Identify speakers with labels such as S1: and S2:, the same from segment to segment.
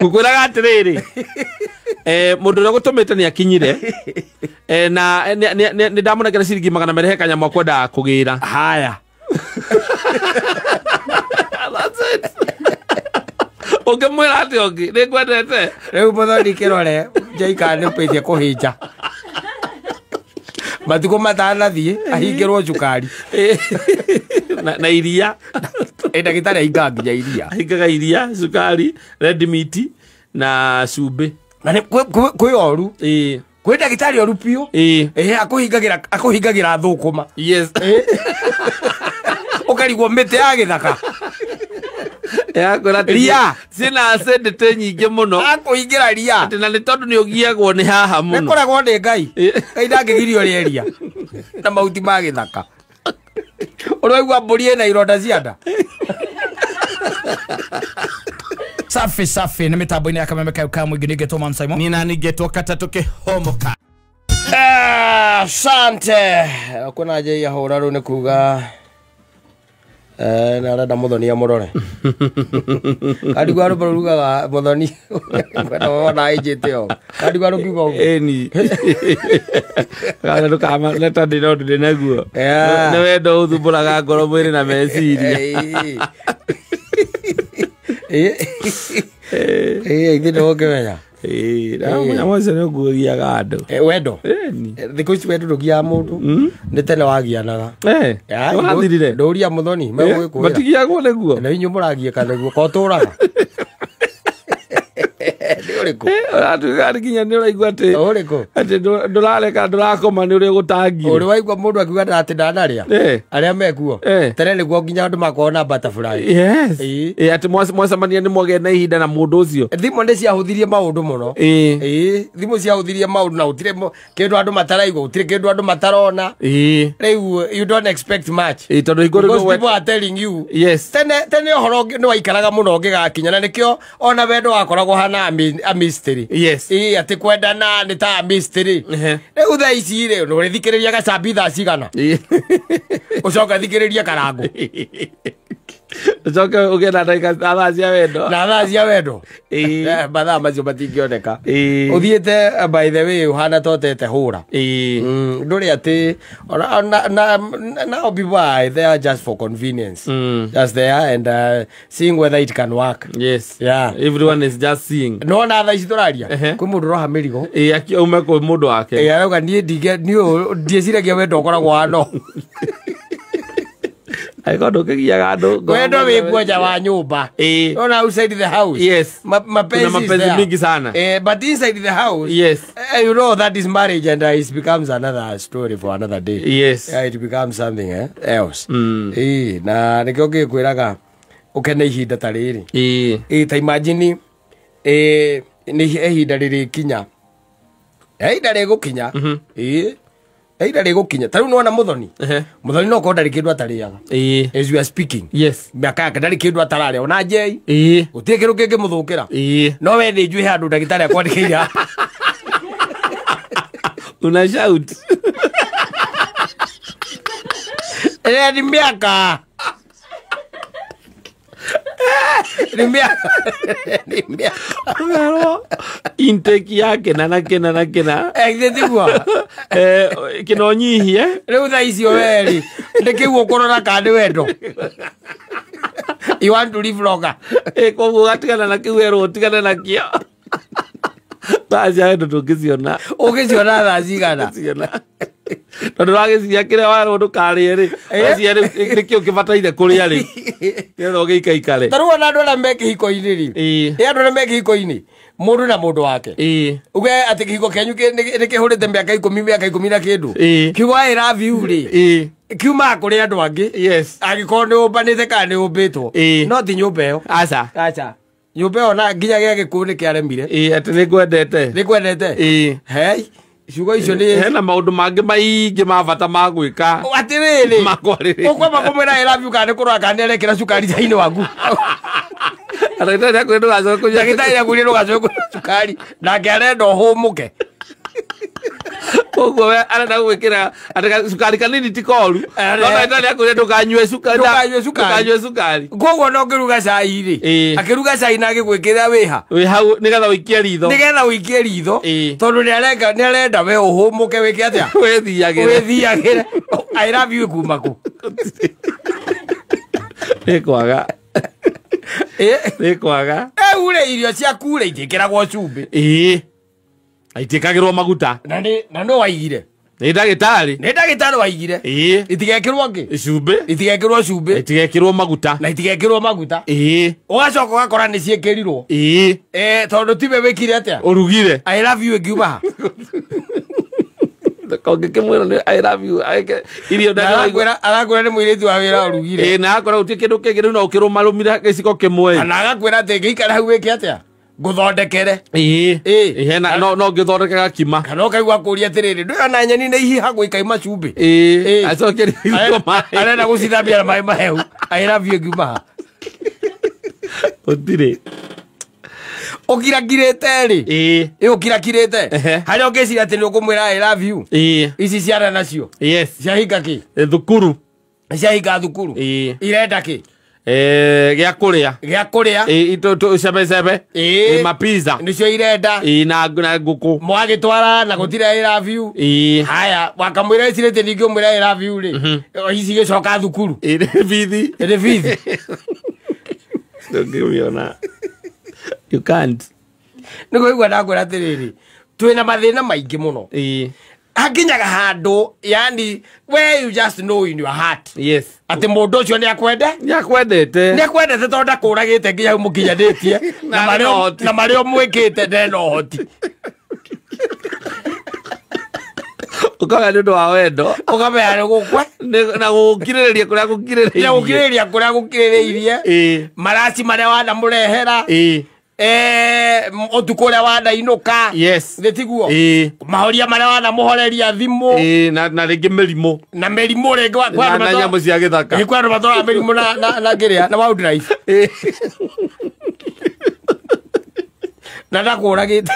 S1: Ngukwiraga atiriri mundu ria gutumite ni akinyire na ni ndamunegera ciringi 200 kanyamwa kwenda kugira
S2: haya
S1: that's it ukimwira ati ongi ni kwendete
S2: riu muthoni kirore jaika ni pete kuhinja matuko matanathie ahingirwo cukari
S1: na iria
S2: ndagitari inganginya iria
S1: hingaga iria cukari red meat na cumbi
S2: na kwi oru kwi ndagitari oru pio akuhingagira thukuma
S1: yes
S2: ukarigwo mite ya githaka
S1: ria sina acid nyingi muno
S2: akuhingira ria
S1: ati na ni tondu ni ugiagwo ni haha muno
S2: nekoragwo ni ngai ndangigirio rieria na mauti ma githaka uraigua mburi ina ironda cianda
S3: safi ni mitambo-ini ya Kameme Kauka mwingi nigetwo Mam Simon
S1: nina nigetwo Katatu Kihomoka
S2: asante kuna je ya hora ru ni kuga na rada muthoni ya murore kadi gwaru barugaga muthoni bana wona ijete o kadi gwaru kiugo
S1: eni kana kama leta ndino ndinaguo ne wendo uthumburaga ngoro mwiri na meciria
S2: ngino ngewenya
S1: na mwaze no guogiaga andu
S2: wendo thiko ici wendo ndugia mundu ni tene wagianaga
S1: wathirire
S2: nduria muthoni megwikuira
S1: matigiagwo neguo
S2: na inyu muragie kaneguo ko turaga ni uriku
S1: atuga kinya ni uraigua ati
S2: uriku
S1: ati ndurareka ndurakoma ni uri gutangire
S2: uri waigua mundu akiuga ati ndanaria aria mekuo tene niguo nginya andu makona butterfly
S1: yes ati mwacemania ni mwage na ihinda na mundu ucio
S2: thimo ndi ciahuthirie maundu muno thimo ciahuthirie maundu na utire kindu andu mataraigua utire kindu andu matarona riu you don't expect much
S1: tondu iguru
S2: people are telling you
S1: yes
S2: tene horo ni waikaraga muno ngigakinya na nikio ona wendo wakoragwo hana a mystery
S1: yes
S2: ati kwendana ni ta mystery riu thaa ici ri no rithikiriria gacabi thaa cigana ucoka thikiriria karango
S1: ucoke ugena ndagika thaa cia wendo
S2: na thaa cia wendo mathaa macio matingioneka uthiete by the way uhana totete hura nduri ati now people are there just for convenience just there and seeing whether it can work
S1: yes
S2: yeah
S1: everyone is just seeing
S2: no na thaa ici turaria kwi mundu roha mirigo
S1: akiume kwi mundu wake
S2: arauga nie ndieciragia wendo ukoragwo hano
S1: aiko ndukigiaga andu
S2: wendo wi kuoja wa nyumba ona outside the house
S1: yes
S2: mapenzi
S1: mingi sana
S2: but inside the house
S1: yes
S2: you know that is marriage and it becomes another story for another day
S1: yes
S2: it becomes something else na nikio ngikwiraga ukene ihinda ta riri ta imagine ni ihinda riri kinya ihinda rigukinya Eida rego kinya taru no na muthoni muthoni no ko ndari kindu atariaga as you are speaking
S1: yes
S2: miaka yake ndari kindu atarare ona jei utie kindu kingi muthukira no we ni njui handu ndagitari akwandikira
S1: una shout
S2: ni miaka
S1: intake yake na
S2: egithigwa
S1: kino nyihie
S2: riu thaa icio weri ndikiguo korora kandi wendo you want to live longer
S1: koguo gatigana na kiwero tigana na kio baja ndo tungiciona
S2: ugiciona thaa cigana
S1: tondu wagiciria kiria waro ndukarie ri nikio kibataire kuria ri kero giikaikare
S2: taruo na andu me kihiko-ini ri andu me kihiko-ini mundu na mundu wake uge ati kihiko kenyu ni kihurite miaka 10 na kindu kiugo I love you ri kiuma kuri andu angi
S1: yes
S2: agikorwo ni umbanite kana ni umbitwo no ti nyumba iyo acha nyumba ona nginya gia gikuo ni kiaremire
S1: ati nikwendete
S2: hey ciugo icio ni
S1: hena maundu mangi maingi ma bata ma gwika
S2: atiriri
S1: makwariri
S2: ukwamba kumwira I love you kana kurwa kana erekera cukari thaini waku
S1: ndagitari akuire ndugacoke kunyua
S2: ndagitari akuire ndugacoke kunyua cukari nake arenda uhumuke
S1: koguo we arenda gwikira ataka sukari kanini tikoru no ndari akure ndukanywe sukari
S2: koguo no ngiruga cai ri akiruga cai na agigwikira wiha
S1: hau nigetha wikie ritho tondu ni arenda we uhumuke wike atia withiagire I love you kumaku nikwaga nikwaga
S2: ure irio cia kure itikiragwo cumbi
S1: aitikagirwo maguta
S2: na no waigire
S1: ni ndagitari
S2: waigire itigekirwo ngi cumbi
S1: itigekirwo maguta
S2: na itigekirwo maguta ugacoka ugakora ni ciekirirwo tondu tiwe wikire atia
S1: urugire
S2: I love you ngiuma
S1: konge kimwira I love you irio
S2: arakwira ni mwiritu wa wira urugire
S1: na akora utie kindu kingi no ukirumarumira giciko kimwe
S2: kana agakwira ati ngiikara hau wiki atia nguthondekere
S1: hena no ngithondekaga kima
S2: kana ukaigua kuria atiriri ndona nyeni na ihihagwo ikaima cumbi
S1: acokeri
S2: arenda gucithambia na mai mahehu I love you ngiuma
S1: utire
S2: ukirakirite ri ukirakirite haria ungicira ati ni ukumwira I love you ici ciana nacio ciahinga ki
S1: thukuru
S2: ciahinga thukuru irenda ki
S1: gia kuria ito cebe mapiza
S2: nicio irenda
S1: na nguku
S2: mwagitwara na gutira I love you haya wakamwira icirite ningi umwira I love you ri ici gicoka thukuru
S1: bithi ngiona you can't
S2: niko igwa ndakwira atiriri twina mathina maingi muno hakinyaga handu yani where you just know in your heart ati mundu ucio ni akwendete tondu ndakuragite nginya mukinyanditie na mario mwikite ndena uhoti
S1: ukaga ni undu wa wendo
S2: ukamea ni gukwe
S1: na gukiririria
S2: kuria gukiririirie maraci maria wanda murehera utuku uria wanda inuka thitiguo mahoria maria wanda muhoreria thimu
S1: na ringi mirimu
S2: ringi
S1: na nyamu cia githaka
S2: kwandu matwara mirimu na ngiria na wildlife na ndakuragite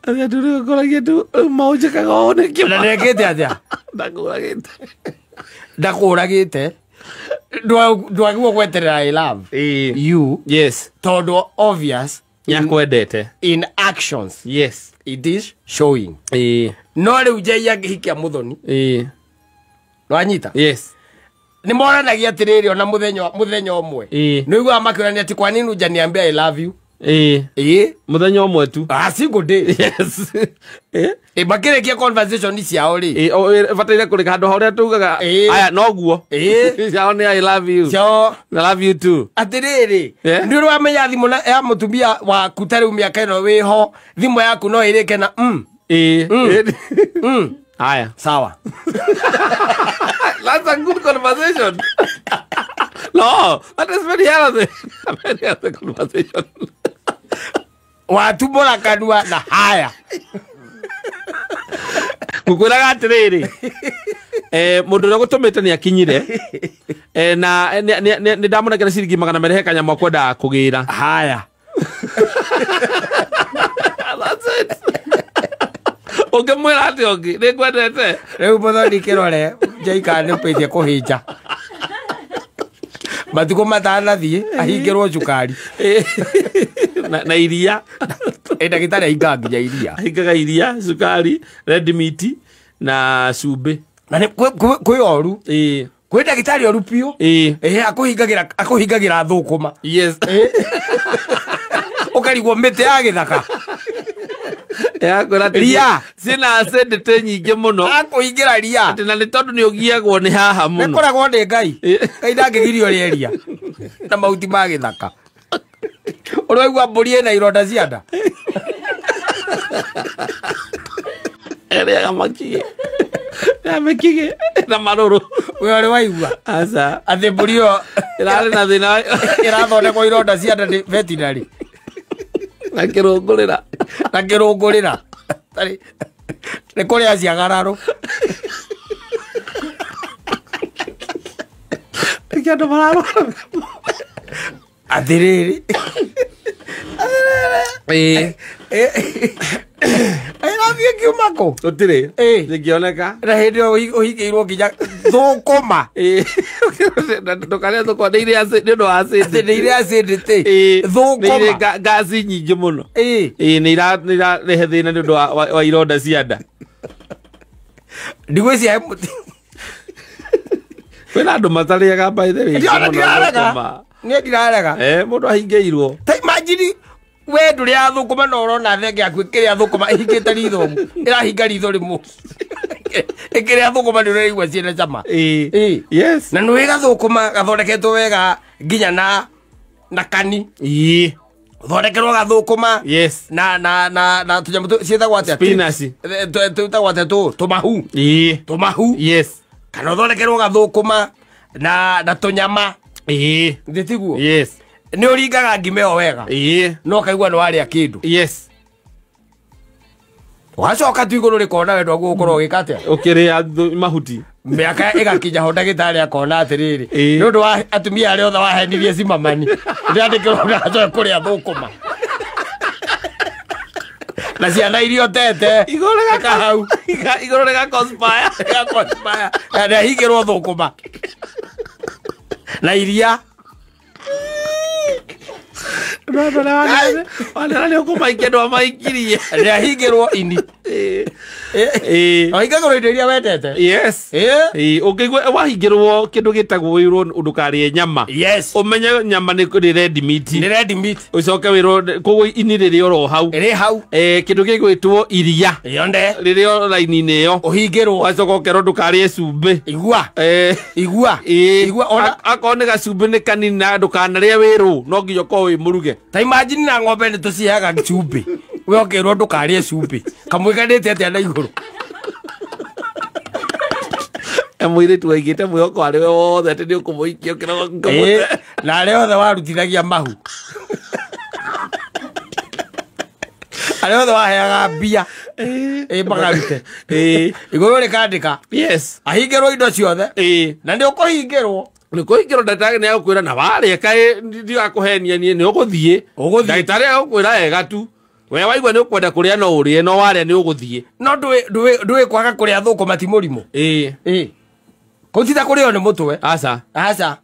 S1: aria ndurikoragia tu maunjikaga one
S2: na ndekite atia ndakuragite ndwagwo gweterera I love you tondu obvious
S1: nyakwendete
S2: in actions it is showing no riu njeia ngihikia muthoni nwanyita ni moranagia atiriri ona muthenya umwe ni igwa makirania ati kwa nini uja niambia I love you
S1: muthenya umwe tu
S2: single day bakirekia conversation ciao ri
S1: bataire kuri handu haria tugaga aya no guo ciao ni I love you I love you too
S2: atiriri ndi uramenya thimu ya mutumia wa kutari miaka ino wiho thimu yaku no irike na
S1: aya
S2: sawa
S1: that's a good conversation no that is very healthy conversation
S2: watumbura kanua na haya
S1: gukwiraga atiriri mundu uria gutumite ni akinyire na ni ndamunengera ciringi 200 he kanyama kwenda kugira
S2: haya
S1: that's it ukimwira ati ongi ni kwendete
S2: riu muthoni kirore njaika ni peitie kuhinja matuko matanathie ahingirwo cukari
S1: na iria
S2: ndagitari ainga nginya iria
S1: aingaga iria cukari red meat na cumbi
S2: na kwi oru kwi ndagitari oru piu akuhingagira thukuma ukarigwo mite ya githaka
S1: yakwira ria cina acendete nyingi muno
S2: akuhingira ria
S1: ati na ni tondu ni ugiagwo ni haha muno
S2: nikoragwo ni ngai ndangigirio rieria na mauti ma githaka uraigua mburi ina ironda cia nda
S1: ere amakie amekige na maruru
S2: we uri waigua
S1: asa
S2: ati mburi yo
S1: irari na thina
S2: irathondekwo ironda cia nda ni veterinary
S1: na kirungurira
S2: tari ni kuria ciagararu
S1: kiando mararo
S2: athiriri Ĩrathiĩ kiumako.
S1: Gũtirĩ. Ndĩngĩoneka.
S2: Na hĩndĩ ĩyo ũhingĩirwo nginya thũkũma.
S1: Ndũkarĩa thũkũma nĩ irĩ acid, nĩ ũndũ wa acid.
S2: Nĩ irĩ acid tĩ.
S1: Thũkũma. Nĩ irĩ ngaci nyingĩ mũno. Nĩ irarehe thĩna nĩ ũndũ wa ironda cia nda.
S2: Ndigwĩcia
S1: kwĩna andũ matarĩaga by the way.
S2: Niĩ ndirarega.
S1: Mũndũ ahingĩirwo.
S2: Ta imagine we ndũrĩa thũkũma na ũrona thenge yaku ĩkĩrĩa thũkũma ĩhingĩte ritho ĩrahinga ritho rĩmwe. Ĩkĩrĩa thũkũma nĩ ũraigua ciĩna cama.
S1: Yes.
S2: Na nĩ gathũkũma gathondeketwo wega nginya na kani. Thondekerwo gathũkũma.
S1: Yes.
S2: Na tũnyamũ ciĩtagwo atĩa?
S1: Spinach.
S2: Twĩtagwo atĩa tũmahu. Tũmahu.
S1: Yes.
S2: Kana thondekerwo gathũkũma na tũnyama. Ndĩtiguo.
S1: Yes.
S2: Nĩ ũringaga ngima ĩyo wega. No kaigua nĩ warĩa kĩndũ.
S1: Yes.
S2: Wacoka tu igũrũ rĩkona wendo gũkorwo ũgĩka atĩa?
S1: Ũkĩrĩa mahuti.
S2: Mĩaka ĩgakinya ho ndagĩtarĩ akona atĩrĩrĩ, nĩ ũndũ wa atumia arĩa othe wahenirie cimamani ndĩrandĩkĩrwo ndacoke kũrĩa thũkũma. Na ciana irio tete igũrũ hau igũrũ rĩga conspire na hingĩrwo thũkũma na iria.
S1: Nĩ ũkũmaikia ndwa maikirie.
S2: Nĩ ahingĩrwo ini. Ahingagĩrwo indo iria wendete.
S1: Yes. Ũngĩigua wahingĩrwo kĩndũ gĩtagwo wĩrwo ndũkarĩe nyama.
S2: Yes.
S1: Ũmenye nyama nĩ red meat.
S2: Nĩ red meat.
S1: Ũcoke wĩrwo koguo ini rĩrĩ oro hau.
S2: Rĩ hau.
S1: Kĩndũ gĩgwĩtwo iria.
S2: Yonde.
S1: Rĩrĩ o raini-inĩ ĩyo.
S2: Ũhingĩrwo.
S1: Wacoka ũkerwo ndũkarĩe cumbĩ.
S2: Igua. Igua.
S1: Igua. Akorwo nĩ gacumbĩ nĩ kanini na ndũkanarĩe wĩrũ no nginya ũkorwo wĩ mũruge.
S2: Ta imagine na ng'ombe nĩ tũciheaga cumbĩ. We ũkerwo ndũkarĩe cumbĩ. Kamũiganĩte atĩa na igũrũ.
S1: Mũirĩtu waigĩte mwĩhoko arĩ we wothe atĩ nĩ ũkũmũikia ũkĩra
S2: na arĩa othe warutithagia mahu. Arĩa othe waheaga mbia magarute. Igũrũ rĩkandĩka. Yes. Ahingĩrwo indo ciothe. Na nĩ ũkũhingĩrwo.
S1: Nĩ kũhingĩrwo ndagĩtarĩ nĩ agũkwĩra na warĩa kaĩ ndigakũhenia niĩ nĩ ũgũthiĩ. Ndagĩtarĩ agũkwĩra wega tu. We waigua nĩ ũkwenda kũrĩa no ũrĩe no warĩa nĩ ũgũthiĩ.
S2: No ndũĩ kwaga kũrĩa thũkũma ti mũrimũ. Kũtita kũrĩo nĩ mũtwe. Aca.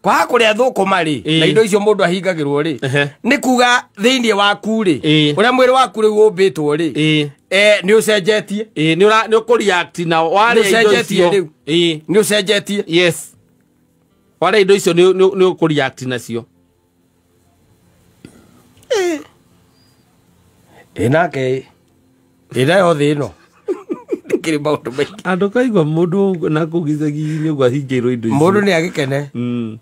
S2: Kwaga kũrĩa thũkũma rĩ na indo icio mũndũ ahingagĩrwo rĩ nĩ kuga thĩinĩ waku rĩ ũrĩa mwĩrĩ waku rĩu ũmbĩtwo rĩ nĩ ũcenjetie.
S1: Nĩ ũkũreact na warĩa indo icio.
S2: Nĩ ũcenjetie.
S1: Yes. Warĩa indo icio nĩ ũkũreact nacio.
S2: Nake ĩnayo thĩ ĩno ndĩkĩrĩ maũndũ maingĩ.
S1: Andũ kaigua mũndũ na kũu gĩcagi-inĩ ũguo ahingĩirwo indo icio.
S2: Mũndũ nĩ agĩkene.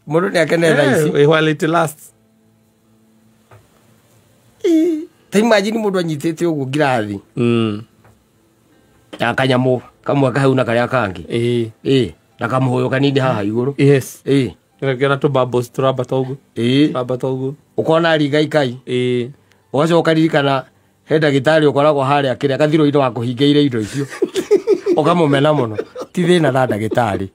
S2: Mũndũ nĩ akene thaa ici.
S1: While it lasts.
S2: Ta imagine mũndũ anyitĩte ũguo ngirathi. Na kanyamũ kamwe kahau na karĩa kangĩ. Na kamũhũyũ kanini haha igũrũ.
S1: Yes. Ngĩona tũbubbles tũrambata ũguo. Tũrambata ũguo.
S2: Ũkona ringa ikai. Ũgacoka ririkana he ndagĩtarĩ ũkoragwo harĩa kĩrĩa gathiro-inĩ wa kũhingĩire indo icio. Ũkamũmena mũno. Ti thĩna na ndagĩtarĩ.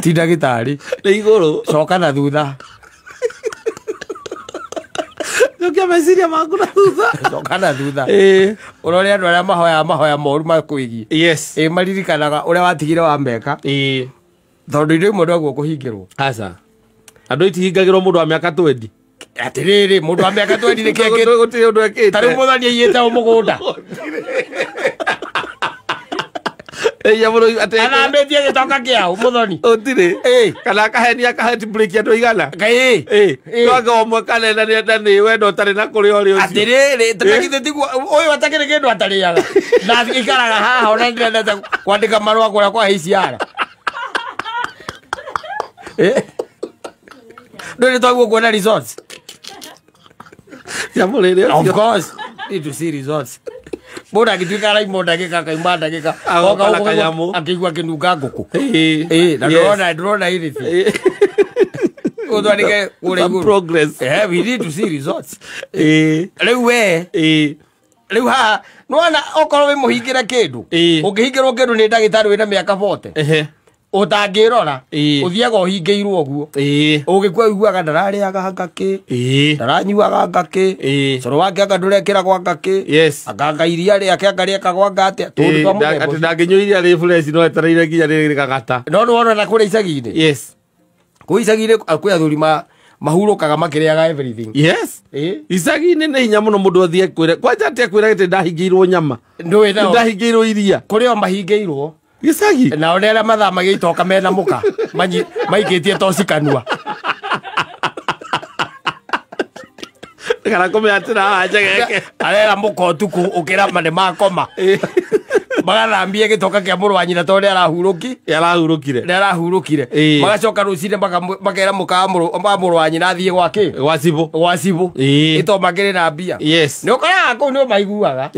S2: Ti ndagĩtarĩ.
S1: Nĩ igũrũ.
S2: Coka na thutha.
S1: Njokia meciria maku na thutha.
S2: Coka na thutha. Ũrore andũ arĩa mahoya moru makwĩgiĩ. Yes. Maririkanaga ũrĩa watigire wa meka. Tondũ indo imwe ndwaguo kũhingĩrwo.
S1: Aca. Andũ itihingagĩrwo mũndũ wa mĩaka 20.
S2: Atĩrĩrĩ mũndũ wa mĩaka 20 nĩ kĩngĩ.
S1: Gũtirĩ ũndũ ekĩte.
S2: Tarĩu mũthoni aiyĩte mũgũnda. Anambĩtie gĩtoka kĩao mũthoni.
S1: Ũtirĩ. Kana akahenia akaheti break andũ igana. Twanga ũmwe kanena nĩ wendo ũtarĩ na kũrĩa ũrĩ ũcio.
S2: Atĩrĩrĩ tũtakithĩ tiguo ũyũ atakĩrĩ kĩndũ atarĩaga. Na ikaraga haha ona ndĩrenda kwandĩka marũa kũrĩa kwa HCR. Ndũrĩ twaguo kuona results. Of course. Need to see results. Mũndũ agĩtuĩka raimo ndagĩka kaima ndagĩka akĩigua kĩnunga ngũkũ. Na ndũrona irĩti. Ũthondeke kũrĩa igũrũ.
S1: Progress.
S2: We need to see results. Rĩu we rĩu haha nĩwona okorwo wĩ mũhingĩre kĩndũ ũngĩhingĩrwo kĩndũ nĩ ndagĩtarĩ wĩna mĩaka 40 utangirora uthiaga uhingiirwo oguo ugikwa iguaga ndararĩaga ngaki ndaranyuaga ngaki coro wake anga ndurekĩra gwa ngaki anga iria rĩake anga rĩeka gwa ngate tondu twa mũthemba
S1: ati ndangĩnyua iria rĩ fresh no etereire nginya rĩrĩ gagata
S2: no wona na kũrĩa icagi-inĩ kũu icagi-inĩ kwĩ athuri mahurũkaga makĩrĩaga everything
S1: icagi-inĩ nĩ hinya mũno mũndũ athiĩ kwĩre kwanja atĩ akwĩra gĩtĩ ndahingĩirwo nyama ndahingĩirwo iria
S2: kũrĩ o mahingĩirwo
S1: gĩcagi
S2: nao nĩ arĩa mathamagĩa itoka mena mũka maikĩtie toci kanua
S1: kana kũmĩatĩra wanjageke
S2: arera mũka ũtukũ ũkĩra manĩ makoma magathambia gĩtoka kĩa mũrũ wa nyina tondũ nĩ arahurũkire magacoka rũcinĩ makera mũka wa mũrũ wa nyina athiĩ gwake gwa cibũ ĩto makĩrĩ na mbia nĩ ũkoraga kũu nĩ ũmaiguaga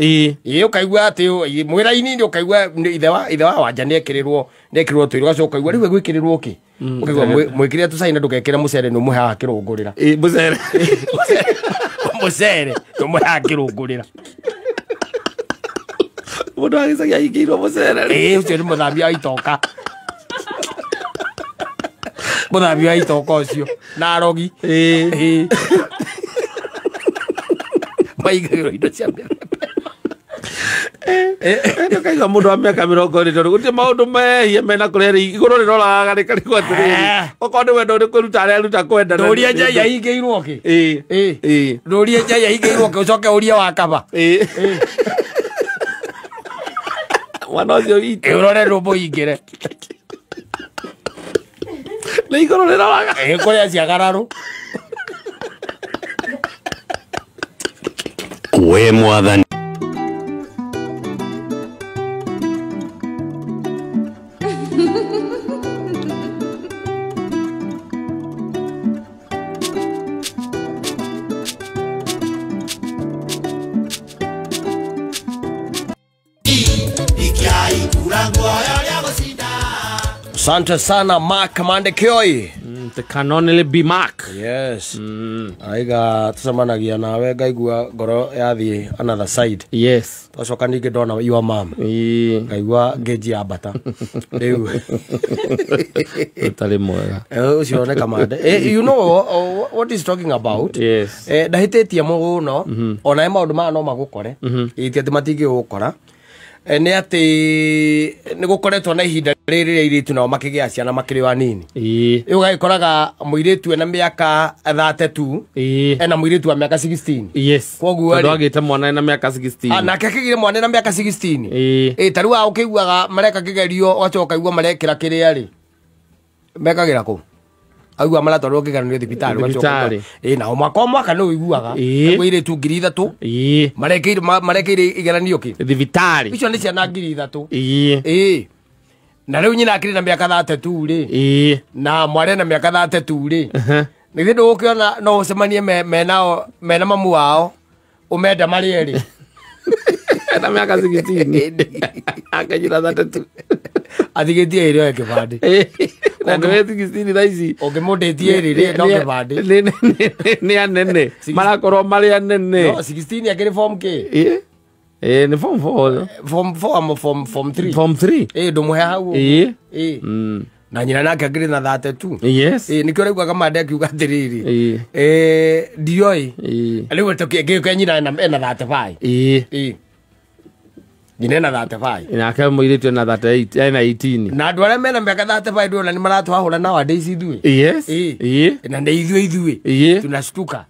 S2: ũkaigua atĩ mwĩra-inĩ nĩ ũkaigua ithe wa wanja nĩ ekĩrĩrwo tũirio ũgacoka ũkaigua rĩu gwĩkĩrĩrwo kĩ ũkaigua mwĩkĩrĩre tũcaina ndũgekĩre mũcere nĩ ũmũheaga kĩrũngũrĩra mũcere nĩ ũmũheaga kĩrũngũrĩra
S1: mũndũ agĩcagia hingĩirwo mũcere
S2: ũcio nĩ mũthambia wa itoka mũthambia wa itoka ũcio na arogi maigagĩrwo indo cia
S1: ũkaigua mũndũ wa mĩaka 20 tondũ gũtirĩ maũndũ mehie mena kũrĩa igũrũ rĩroraga rĩkarigwo atĩrĩrĩ okorwo nĩ wendo ũrĩkũ ruta arĩa ruta kwenda
S2: ndũrie Njai ahingĩirwo kĩ ndũrie Njai ahingĩirwo kĩ ũcoke ũrie wa kaba
S1: mwana ũcio witũ
S2: ũrore rũmũhingĩre
S1: nĩ igũrũ rĩroraga
S2: kũrĩa ciagararũ
S4: we mwathani
S2: Asante sana Mark Mandekioi.
S1: The can only be Mark.
S2: Yes. Aiga tusamanagia nawe ngaigua ngoro yathie another side.
S1: Yes.
S2: Twacoka ningi ndona your mom. Ngaigua ngeji ya bata. Riu.
S1: Utari mwega.
S2: Ucio ne kamande. You know what he's talking about?
S1: Yes.
S2: Ndahitetie muno ona maundu ma no magukore. Iti ati matingi gukora. Nĩ atĩ nĩ gũkoretwo na ihinda rĩrĩ airĩtu nao makĩgĩa ciana makĩrĩ wanini ũgagĩkoraga mũirĩtu ena mĩaka 32 ena mũirĩtu wa mĩaka 16
S1: koguo agĩte mwana ena mĩaka 16
S2: nake akĩgire mwana ena mĩaka 16 ta rĩu ũkĩiguaga mareka kĩgerio ũgacoka igua marekĩra kĩrĩa rĩ mekagĩra kũ aigua maratwarwo kĩgeranio thibitarĩ nao mwaka nĩ ũiguaga mũirĩtu 3,000 marekeire igeranio kĩ
S1: thibitarĩ
S2: icio nĩ ciana 3,000 na rĩu nyina akĩrĩ na mĩaka 32 rĩ na mwana na mĩaka 32 rĩ nĩ hĩndĩ ũgũkĩona no ũcemanie mena mamu wao ũmenda marĩ erĩ
S1: na mĩaka 16 akanyira 32
S2: athigĩtie ĩrĩ o kĩbandĩ
S1: na nĩ 16 thaa ici
S2: ũngĩmũndĩtie ĩrĩ no kĩbandĩ
S1: nĩ anene marakorwo marĩ anene
S2: 16 akĩrĩ form kĩ
S1: nĩ form 4
S2: form 3 ndũmũhe hau na nyina nake akĩrĩ na 32 nĩkĩo ũraiguaga Mande akiuga atĩrĩrĩ ndioĩ rĩu gĩũke nyina ena 35 nyina ena 35
S1: nake mũirĩtu ena 38 ena 18
S2: na andũ arĩa mena mĩaka 35 ndĩrona nĩ maratwahũra nowadays ithuĩ na nĩ ithuĩ tunashtuka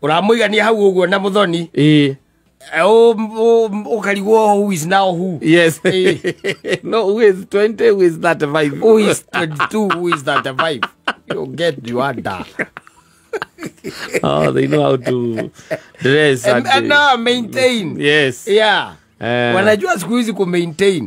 S2: ũramũigania hau ũguo na mũthoni ukarigwo who is now who
S1: no who is 20 who is 35
S2: who is 22 who is 35 you get you are dark
S1: they know how to dress
S2: and maintain wanajua siku hizi ku maintain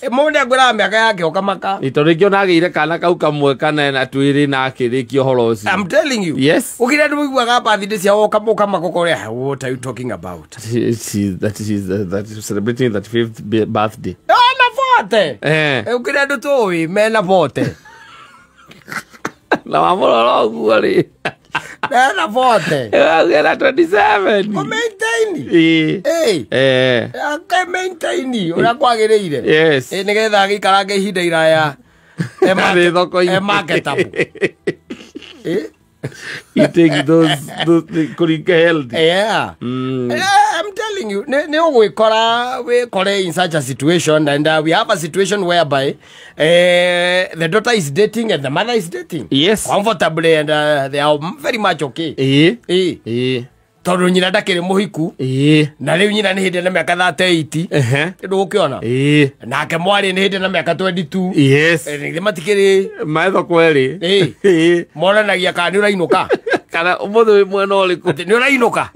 S2: mũndũ agũra mĩaka yake ũkamaka
S1: itorĩkio nagĩire kana kau kamwe kana twĩrĩ na akĩrĩkia ũhoro ũcio
S2: I'm telling you ũkĩrĩa ndũ mũiguaga birthday ciao ũkamaka ũkoria what are you talking about
S1: that is celebrating that 5th birthday
S2: na vote ũkĩrĩa ndũ tũĩ mena vote
S1: na mamũrora ũguo rĩ
S2: na vote
S1: na 27
S2: maintain maintain ũrĩa kwagĩrĩire nĩgetha gĩikarange ihinda iraya marketable.
S1: Eating those kuringa healthy.
S2: Yeah. I'm telling you, we call in such a situation, and we have a situation whereby the daughter is dating and the mother is dating.
S1: Yes.
S2: Comfortably, and they are very much okay. Tondu nyina ndakiri muhiku na riu nyina ni hindi na miaka 38 kindu gukiona nake mwari ni hindi na miaka 22
S1: yes
S2: ni matikiri
S1: maitho kweri
S2: moranagia kana ni urainuka
S1: kana umuthu mwena uriku
S2: ati ni urainuka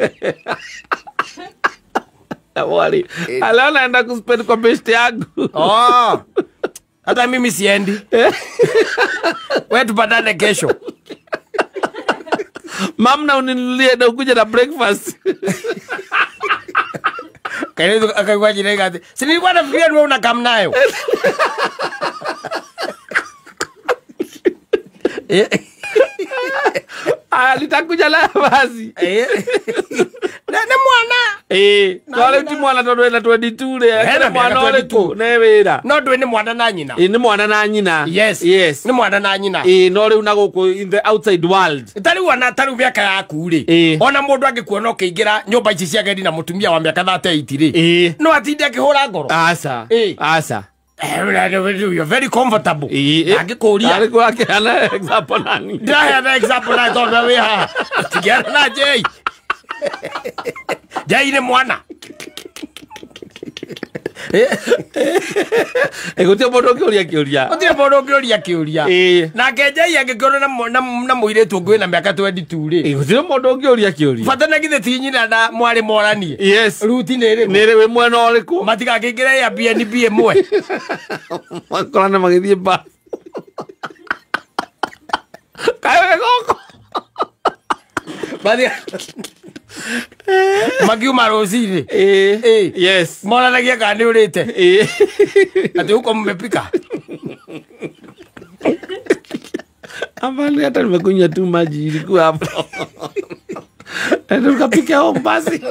S1: mwari ala naenda kuspend kwa best yangu
S2: hata mimi siendi wewe tupatane kesho.
S1: Mam na uninulie na ukuja na breakfast.
S2: Kaile akaikuwa jirega ati. Si nilikuwa nafikiria wewe unakam nayo.
S1: Litakuja la basi.
S2: Na mwana.
S1: Wale ti mwana tondu na 22 le. Na mwana ole tu ne wira.
S2: No ndwe ni mwana na nyina.
S1: Ni mwana na nyina.
S2: Yes. Ni mwana na nyina.
S1: No riu na guku in the outside world.
S2: Tari wana taru miaka yaku ri. Ona mundu angikuona ukiingira nyumba ici cia gendi na mutumia wa miaka 38 ri. No atinde akihura ngoro.
S1: Asa.
S2: You're very comfortable.
S1: Angikuria. Alikuwa akiana example nani?
S2: Ndia example na tondu we ha. Tigera na Jay. Jay ni mwana.
S1: Gutia mundu ngiuria kiuria.
S2: Gutia mundu ngiuria kiuria. Na Jay angikorwo na muiretu ngui na miaka 22 ri.
S1: Gutia mundu ngiuria kiuria.
S2: Fatana githe tinyina na mwari moranie.
S1: Yes.
S2: Ruti nere.
S1: Nere we mwena uriku.
S2: Matika ngingire ya BNB emwe.
S1: Makorana magithie ba. Kae goko.
S2: Badia. Magiuma rozini.
S1: Yes.
S2: Moranagia kana ni urite. Ati uko mmepika.
S1: Amani hata nimekunywa tu maji ilikuwa hapo. Ndio ukapika home basi.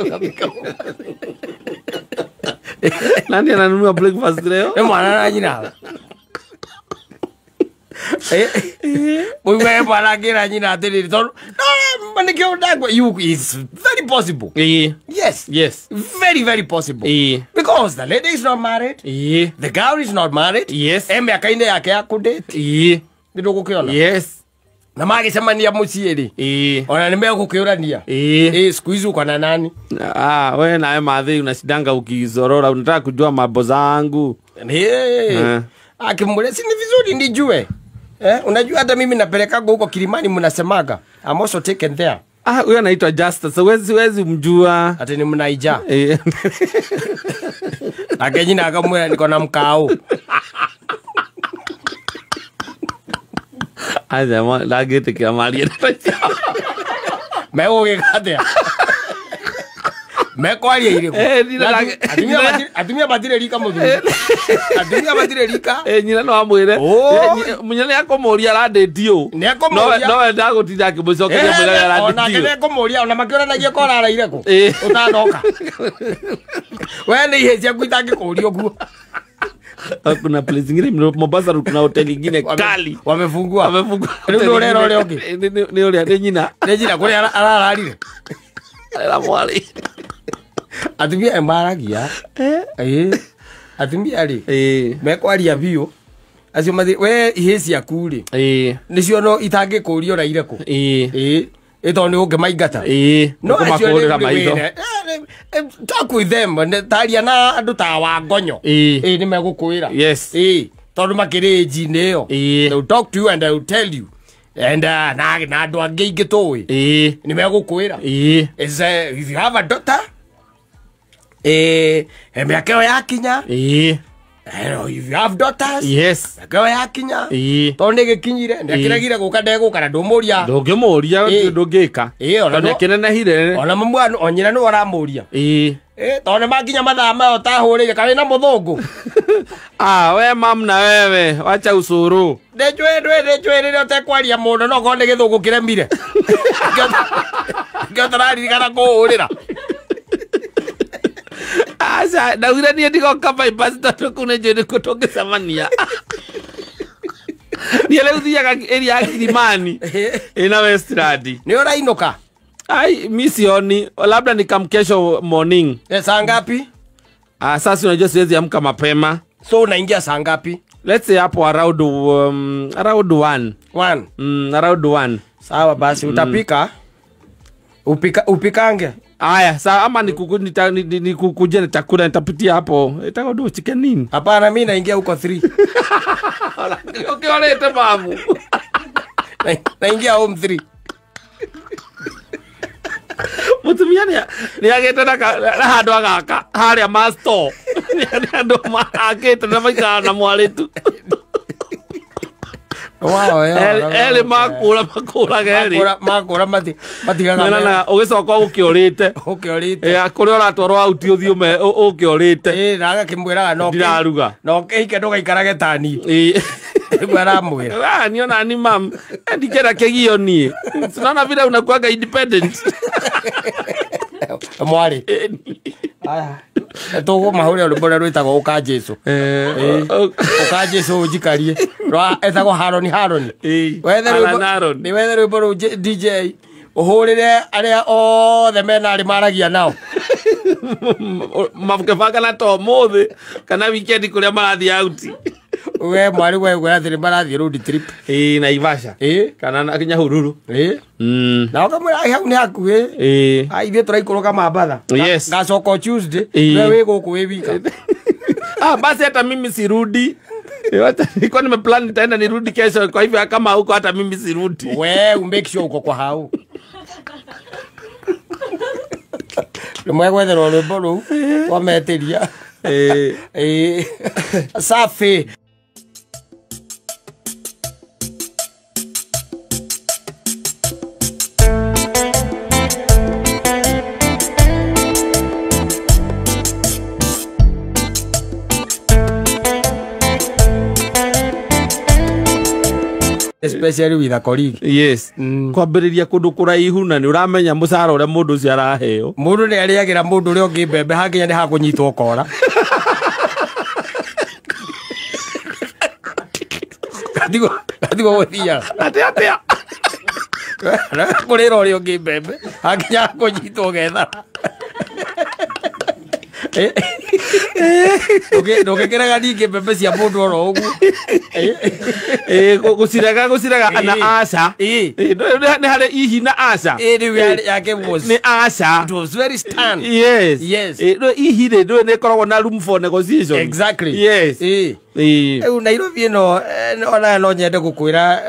S1: Nani ananunua breakfast leo?
S2: Mwana na nyina. Wewe bwana gira nyina atiri tondu no manikio ndagwa you is very possible. Yes. Very possible. Because the lady is not married. The girl is not married.
S1: Yes.
S2: Miaka ine yake ya kudate. Ndio gukiona.
S1: Yes.
S2: Na magicemania mucii ri. Ona nime gukiurania. Siku hizi uko na nani?
S1: Wewe nawe madhi unasidanga ukizorora unataka kujua mambo zangu.
S2: Akimweleza ni vizuri nijue. Unajua hata mimi napeleka huko Kilimani mnasemaga. I'm also taken there.
S1: Huyo anaitwa Justice. Wezi mjua.
S2: Ati ni mnaija. Akejina akamwela niko na mkao.
S1: Aja lagete kia Maria.
S2: Mewo gekatea. Mekwaria iriko. Atumia batire rika muthu. Atumia batire rika.
S1: Nyina no amwire. Munyane akomoria randedio. No wenda gutinda kimucokeria mwira randedio.
S2: Ona ngene komoria ona makioranagia ko raraire ku. Utanoka. Wewe ni ihezi akuitangi kurio guo.
S1: Kuna place nyingine Mombasa kuna hotel nyingine kali.
S2: Wamefungua. Ndio leo ongi.
S1: Ni ule nyina.
S2: Ni nyina kule arararire.
S1: Era mwali.
S2: Atumia embaragia. Atumia ri. Mekwaria biu. Acio mathi we ihezi yakuri. Nicio no itangi kurio raire ku. Ito ni unge maingata.
S1: No makurira maitho.
S2: Talk with them taria na andu ta wa ngonyo. Ni megukwira.
S1: Yes.
S2: Tondu makiri njine yo. They will talk to you and I will tell you. And na andu angi ingitoi. Ni megukwira. Is if you have a daughter miaka yakinya. If you have daughters.
S1: Yes.
S2: Miaka yakinya. Tondu gikinyire ndekiragire guka ndegukana ndumuria.
S1: Ndungimuria ndungika. Ona kinene hire.
S2: Ona mamwana onyina no aramuria. Tondu makinya mathaa mayo tahurire kana na muthungu.
S1: We mam na wewe wacha usuru.
S2: Ndejwe rire utekwaria mundu no konde githungu kiremire. Ngatharari kana kuhurira. Asa, na ura ni ndiko kapa bypass tatu kuna jeni kutoke samania.
S1: Niele uthiaga area ya Kilimani. Ina Westland.
S2: Ni urainuka?
S1: Ai, misioni. Labda nikamkesho morning.
S2: Saa ngapi?
S1: Sasa unajua siwezi amka mapema.
S2: So unaingia saa ngapi?
S1: Let's say hapo around 1. Around 1.
S2: Sawa basi utapika. Upikange.
S1: Aya, sawa ama nikukuje nitakula nitapitia hapo. Itaka ndo chicken nini?
S2: Hapana, mimi naingia huko 3.
S1: Okay, walete mamu.
S2: Naingia home 3.
S1: Mutumia ni agete na handu agaka haria master. Ni handu agete na maika na mwalitu.
S2: Wow,
S1: ele makura geri.
S2: Makura matigaga.
S1: Na ugicoka ukiorite. Kuri oratwarwo auti uthiume ukiorite.
S2: Naga kimwiraga no.
S1: Ndiraruga.
S2: No keike ndugaikaraga tani.
S1: Mwira. Niona ni mam. Ndikera kegio nie. Tunaona vile unakuwa independent.
S2: Mwari. Aya. Togo mahuri rubora rwitagwo uka Jesu. Uka Jesu ujikarie. Rwa etagwo Haroni. Ni wethe rwiboro DJ uhurire aria othe mena ari maragia nao.
S1: Mabukebanga na to mothe kana weekend kuria marathi out.
S2: We mwari we gwathire marathi road trip.
S1: Naivasha. Kana na Kinyahururu.
S2: Na ukamwira hau ni hakuhi. Ithe turaikoroga mabatha. Ngacoka Tuesday. We guku we wika.
S1: Basi hata mimi sirudi. Nilikuwa nimeplan nitaenda nirudi kesho, kwa hivyo kama huko hata mimi sirudi.
S2: We make sure uko kwa hau. Lumwegwethera rwimbo ru wameteria. Safi. Especially with a colleague.
S1: Yes. Kwambiriria kundu kuraihu na ni uramenya mucara uria mundu ucio araheo.
S2: Mundu ni ariagira mundu uria ungi mbembe hakinya ni hakunyitwo kora. Adigo wothia.
S1: Atia.
S2: Kurira uria ungi mbembe hakinya hakunyitwo getha. Ndugikiraga ningi mbembe cia mundu oro ugu.
S1: Guciraga ana aca. Ni hari ihi na aca.
S2: Ni yake was.
S1: Ni aca.
S2: It was very stern.
S1: Yes. No ihi ne koragwo na room for negotiation.
S2: Exactly.
S1: Yes.
S2: Nairobi no ona no nyende gukwira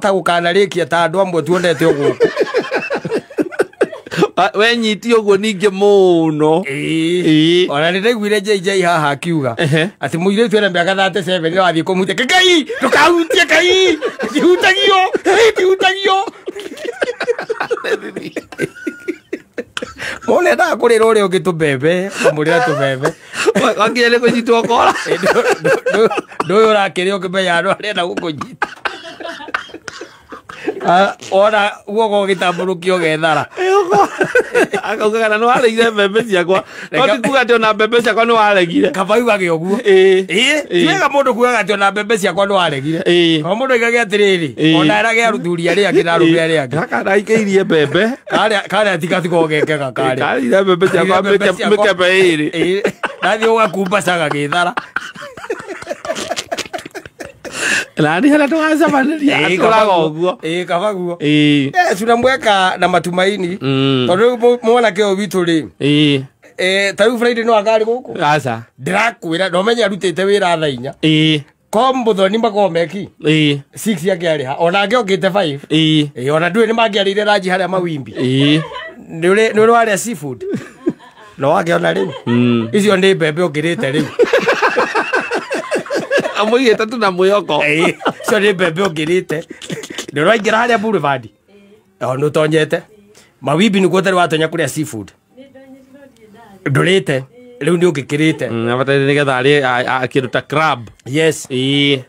S2: ta gukana rikia ta andu amwe tuonete uguku.
S1: We nyiti uguo ninge muno.
S2: Ona ndiriguire JJ haha akiuga ati muire twena miaka 37 ni wathie kumutia kai tukahutia kai tihutagio mone da kurira uri ungi tubebe kamurira tubebe
S1: wangire kunyitwo kora
S2: nduyu rakiri ukimenya andu arenda gukunyita ona ugo gitamburukio gethara
S1: akauga kana no aregire mbembe ciakwa no tikuga ati ona mbembe ciakwa no aregire
S2: kabaiu age uguo tiwega mundu kuga ati ona mbembe ciakwa no aregire ko mundu igage atiriri ona arage aruthuri aria angi na arume aria angi
S1: kaka ndaikeirie mbembe
S2: kare atikatigo gegeka kare
S1: kare mbembe ciakwa mikebe iri
S2: nathi ugakumba caga githara
S1: Nani hala tuanza mandia akolaga uguo
S2: kabaguo tunamweka na matumaini tondu mwana kio witu ri tayu Friday no agari guku
S1: aca
S2: ndirakwira no menya rutite wira tha 4 kombo thoni magomeki 6 yake ari ha ona nge ogite 5 ona ndui ni mangiarire raji haria mawimbi ni uri waria seafood no wage ona riu icio ni mbembe ongirite riu
S1: amuye tatu na muyoko
S2: so ni mbembe ongirite ni roingira haria boulevard no tonyete mawimbi ni gotari watonya kuria seafood ndurite riu ni ungikirite
S1: abatari ni getha ari akiruta crab.
S2: Yes ni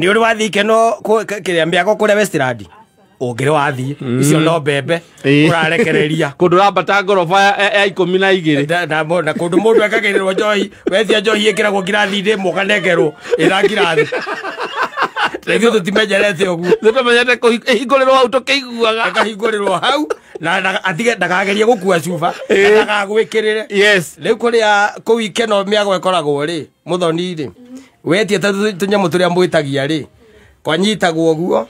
S2: uri wathi keno kiria miako kuria Westland ungire wathi icio no mbembe urarekereria
S1: kundu rabata ngorofa ya 12
S2: na kundu mundu akagirirwo njohi wethia njohi ikiragwo ngirathi ndi mukanegerwo ira ngirathi Rĩngĩ tũtimenjerete ũguo.
S1: Tũtimenyete kũhingũrĩrwo hau tũkĩiguaga.
S2: Akahingũrĩrwo hau na atige ndakagerie gũkua cuba. Ndakagwĩkĩrĩre.
S1: Yes.
S2: Rĩu kũrĩa kũu Ikeno mĩago ĩkoragwo rĩ, Mũthoni rĩ. Wetie tũnyamũ tũrĩa mwĩtagia rĩ. Kwanyitagwo ũguo.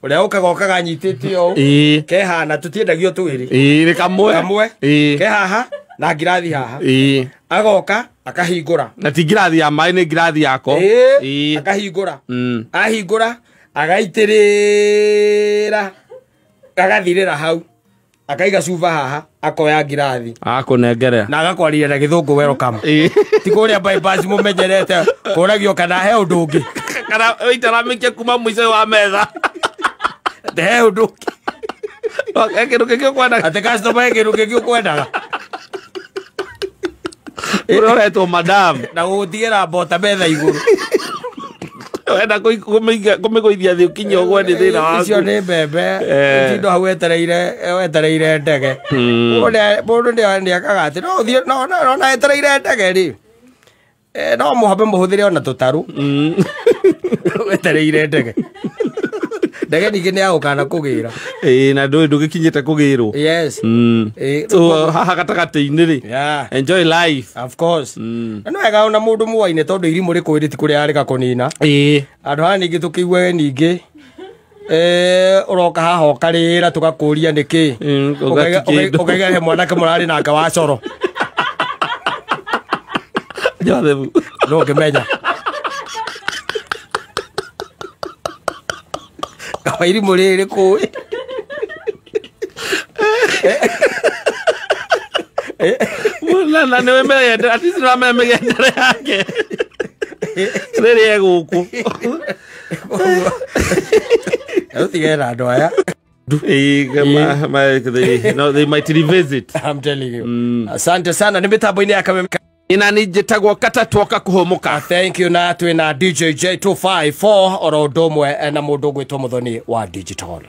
S2: Ũrĩa ũkagokaga nyitĩte ũũ. Kehana tũtiendagio twĩrĩ.
S1: Nĩ kamwe.
S2: Kehaha na ngirathi haha. Agoka akahingũra.
S1: Na ti ngirathi ya maĩ nĩ ngirathi yako.
S2: Akahingũra. Ahingũra agaitĩrĩra. Agathirĩra hau. Akaiga cuba haha akoya ngirathi.
S1: Akũnengerera.
S2: Na agakwarĩria na Gĩthũngũ welcome. Ti kũrĩa bypass mũmenyerete kũragio kana he ũndũ ũngĩ.
S1: Kana ĩtaramĩkia kuma mũico wa metha.
S2: He ũndũ ũngĩ.
S1: Kĩndũ kĩngĩ ũkwendaga.
S2: Atĩ customer kĩndũ kĩngĩ ũkwendaga.
S1: Ũroretwo madam.
S2: Na gũtigĩra mbota metha igũrũ.
S1: Wenda kũmĩgũithia thĩ ũkinye ũgwe nĩ thĩna waku.
S2: Icio nĩ mbembe. Tindo hau wetereire ndege. Mũndũ nĩakaga atĩ no ũthiĩ no etereire ndege rĩ. No mũhambe mũhũthĩre ona tũtarũ. Wetereire ndege. Ndege ningĩ nĩ yagũkana kũgĩra.
S1: Na ndũgĩkinyĩte kũgĩrwo.
S2: Yes.
S1: So haha gatagatĩ-inĩ rĩ. Enjoy life.
S2: Of course. No wega ona mũndũ mũwaine tondũ irimũ rĩkũĩrĩ ti kũrĩa yarĩga kũnina. Andũ haha ningĩ tũkĩiguaga ningĩ. Ũroka haha ũkarĩra tũgakũria nĩkĩ. Ũkaiga he mwanake mũrarĩ nake wa coro.
S1: Jothebu.
S2: No ngĩmenya. Irimũ rĩrĩ kũĩ.
S1: Na nĩ wĩmenyete at least nĩwamemĩgendere yake. Rĩrĩ egũkũ.
S2: Ũtigera andũ aya.
S1: They might revisit.
S2: I'm telling you. Asante sana nĩ mĩtambo-inĩ ya Kameme.
S1: Ina nĩ njĩtagwo kata twoka kũhũmũka.
S2: Thank you na twĩna DJ J254 oro ũndũ ũmwe na mũndũ ũgwĩtwo Mũthoni wa Digital.